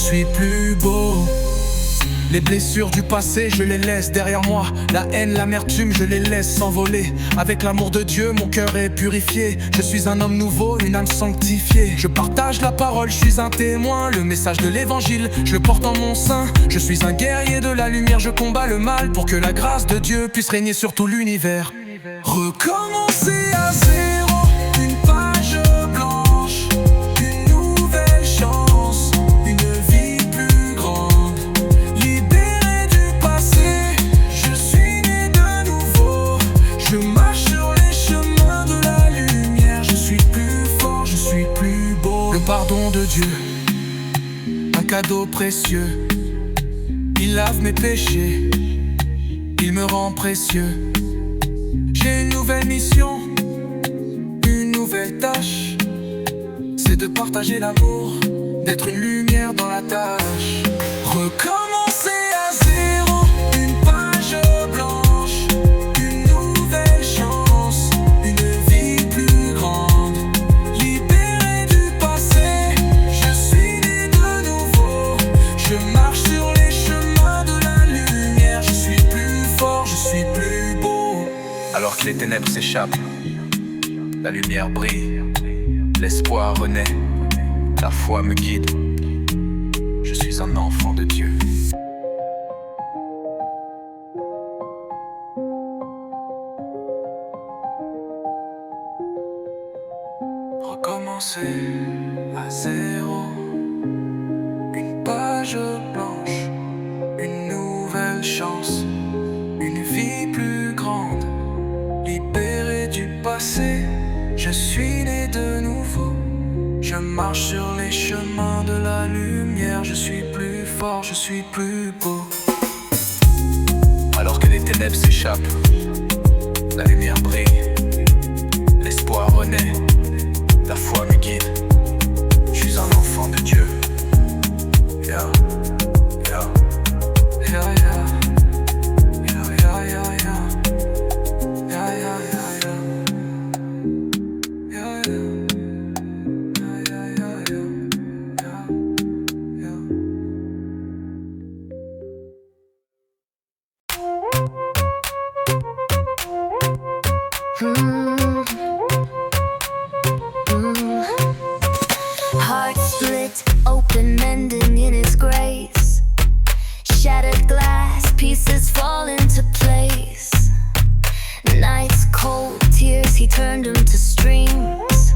suis plus beau. Les blessures du passé, je les laisse derrière moi. La haine, l'amertume, je les laisse s'envoler. Avec l'amour de Dieu, mon cœur est purifié. Je suis un homme nouveau, une âme sanctifiée. Je partage la parole, je suis un témoin. Le message de l'évangile, je le porte en mon sein. Je suis un guerrier de la lumière, je combats le mal pour que la grâce de Dieu puisse régner sur tout l'univers. Recommencer à zéro, une page blanche, une nouvelle chance, une vie plus grande. Libéré du passé, je suis né de nouveau. Je marche sur les chemins de la lumière. Je suis plus fort, je suis plus beau. Le pardon de Dieu, un cadeau précieux. Il lave mes péchés, il me rend précieux. J'ai une nouvelle mission, une nouvelle tâche. C'est de partager l'amour, d'être une lumière dans la tâche. Recommencer à zéro, une page blanche, une nouvelle chance, une vie plus grande. Libéré du passé, je suis né de nouveau. Je marche sur les chemins de la lumière. Je suis plus fort, je suis plus beau. Alors que les ténèbres s'échappent, la lumière brille, l'espoir renaît, la foi me guide. Je suis un enfant de Dieu. Recommencer à zéro, une page blanche, une nouvelle chance, une vie plus grande. Libéré du passé, je suis né de nouveau. Je marche sur les chemins de la lumière. Je suis plus fort, je suis plus beau. Alors que les ténèbres s'échappent, la lumière brille, l'espoir renaît, la foi me guide. Je suis un enfant de Dieu. Yeah, yeah, yeah, yeah. Heart split, open, mending in His grace. Shattered glass, pieces fall into place. Nights cold, tears, He turned them to streams.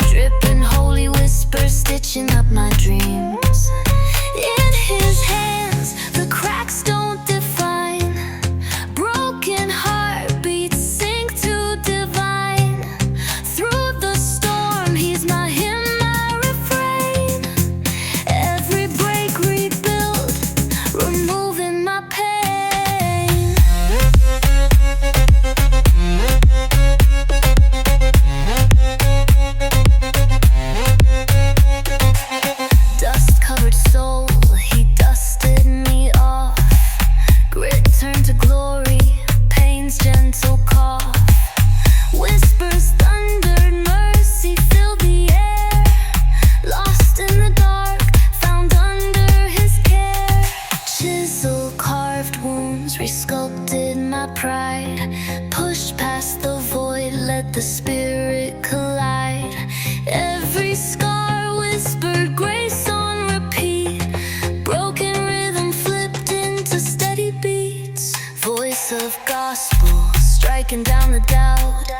Dripping holy whispers, stitching up my dreams. In His hands, the cracks don't define. Broken heartbeats sink to divine. Through the storm, He's my hymn, my refrain. Every break rebuilt, removing my pain. Dust-covered soul, He dusted me off. Grit turned to glory, pain's gentle cough. Whispers thundered, mercy filled the air. Lost in the dark, found under His care. Chisel carved wounds, resculpted my pride. Pushed past the void, let the spirit collide. Every scar whispered grace on repeat. Broken rhythm flipped into steady beats. Voice of gospel, striking down the doubt.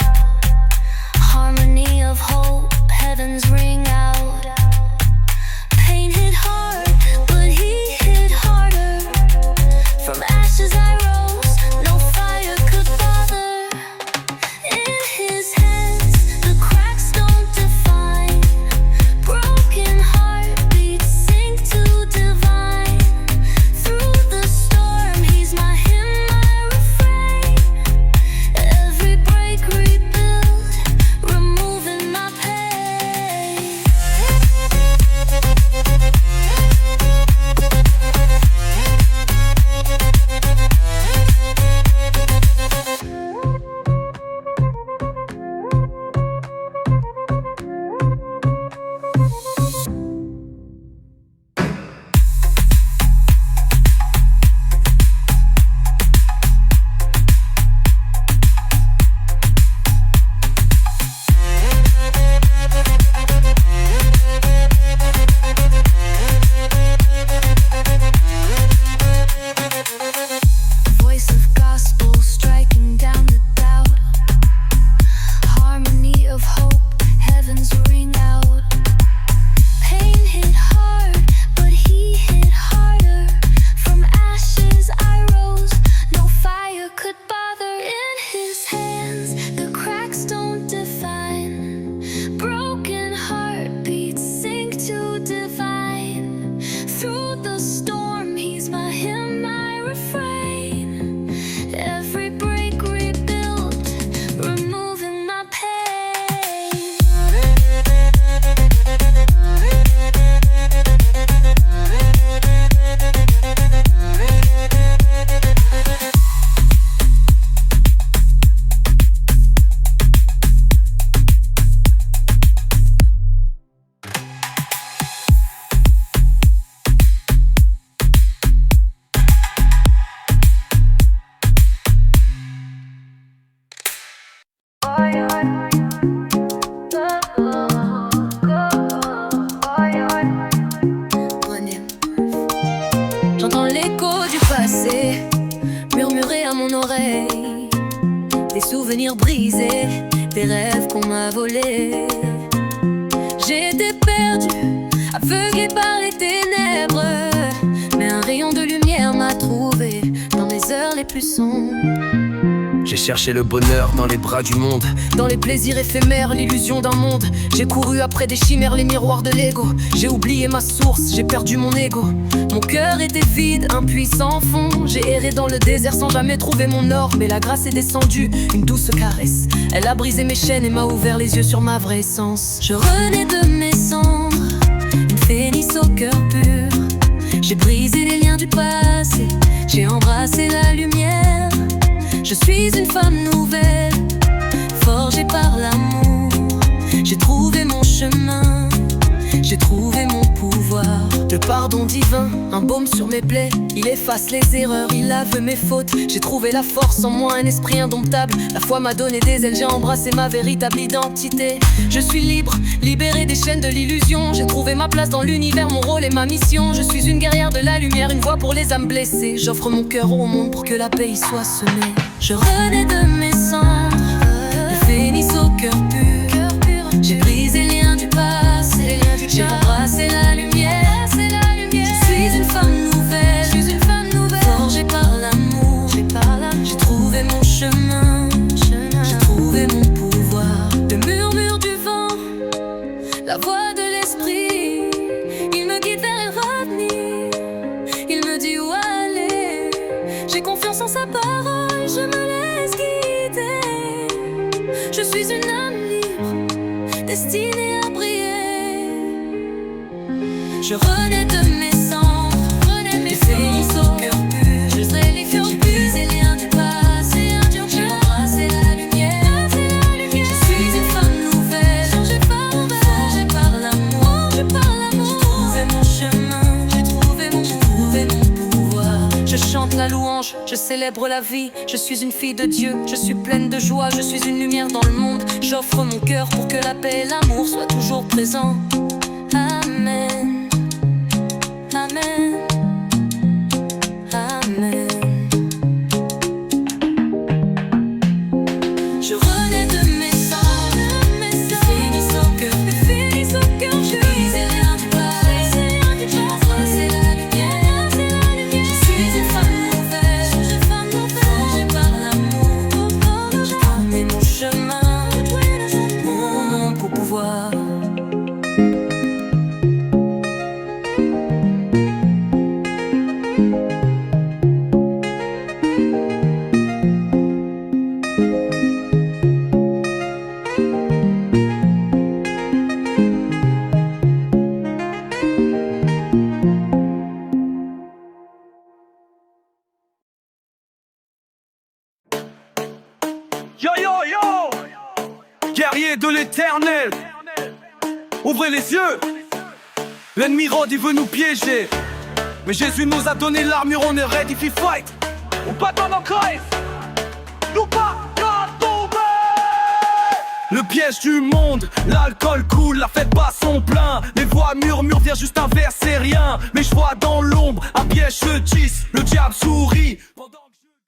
Harmony of hope, heavens ring out. Pain hit hard, but He hit harder. From ashes I rose, no fire could bother. In His hands, the cracks don't define. Broken heartbeats sink to divine. Through the storm, He's my hymn, my refrain. Every break rebuilt, removing my pain. souvenirs brisés, des rêves qu'on m'a volés. J'ai été perdu, aveuglé par les ténèbres, mais un rayon de lumière m'a trouvé dans mes heures les plus sombres. J'ai cherché le bonheur dans les bras du monde, dans les plaisirs éphémères, l'illusion d'un monde. J'ai couru après des chimères, les miroirs de l'ego. J'ai oublié ma source, j'ai perdu mon ego. Mon cœur était vide, un puits sans fond. J'ai erré dans le désert sans jamais trouver mon or. Mais la grâce est descendue, une douce caresse. Elle a brisé mes chaînes et m'a ouvert les yeux sur ma vraie essence. Je renais de mes cendres, une phénix au cœur pur. J'ai brisé les liens du passé, j'ai embrassé la lumière. Je suis une femme nouvelle, forgée par l'amour. J'ai trouvé mon chemin, j'ai trouvé mon pouvoir. Le pardon divin, un baume sur mes plaies. Il efface les erreurs, il lave mes fautes. J'ai trouvé la force en moi, un esprit indomptable. La foi m'a donné des ailes, j'ai embrassé ma véritable identité. Je suis libre, libérée des chaînes de l'illusion. J'ai trouvé ma place dans l'univers, mon rôle et ma mission. Je suis une guerrière de la lumière, une voix pour les âmes blessées. J'offre mon cœur au monde pour que la paix y soit semée. Je renais de mes cendres, le phénix au cœur pur. J'ai brisé les liens du passé, j'ai embrassé la lumière. Je suis une femme nouvelle, forgée par l'amour. J'ai trouvé mon chemin, j'ai trouvé mon pouvoir. Le murmure du vent, la voix de l'esprit, il me guide vers l'avenir. Il me dit où aller, j'ai confiance en sa parole, je me laisse guider. Je suis une âme libre, destinée à briller. Je renais de mes cendres, mes phénix au cœur pur. Je serai les feux, j'ai brisé les liens du passé. J'ai embrassé la lumière. Je suis une femme nouvelle, forgée par l'amour. J'ai trouvé mon chemin, j'ai trouvé mon pouvoir. Je chante la louange, je célèbre la vie. Je suis une fille de Dieu, je suis pleine de joie. Je suis une lumière dans le monde. J'offre mon cœur pour que la paix et l'amour soient toujours présents. Amen. Amen, amen. Je renais de mes cendres, phénix au cœur, j'ai brisé les liens du passé, j'ai embrassé la lumière. Je suis une femme nouvelle, forgée par l'amour. J'ai trouvé mon chemin, mon pouvoir. Yo yo yo, guerrier de l'éternel, ouvrez les yeux. L'ennemi rôde, il veut nous piéger, mais Jésus nous a donné l'armure, on est ready to fight. On bat dans nos Christ, nous pas qu'à tomber. Le piège du monde, l'alcool coule, la fête bat son plein. Les voix murmurent, dire juste un vers c'est rien. Mais je vois dans l'ombre, un piège se tisse, le diable sourit.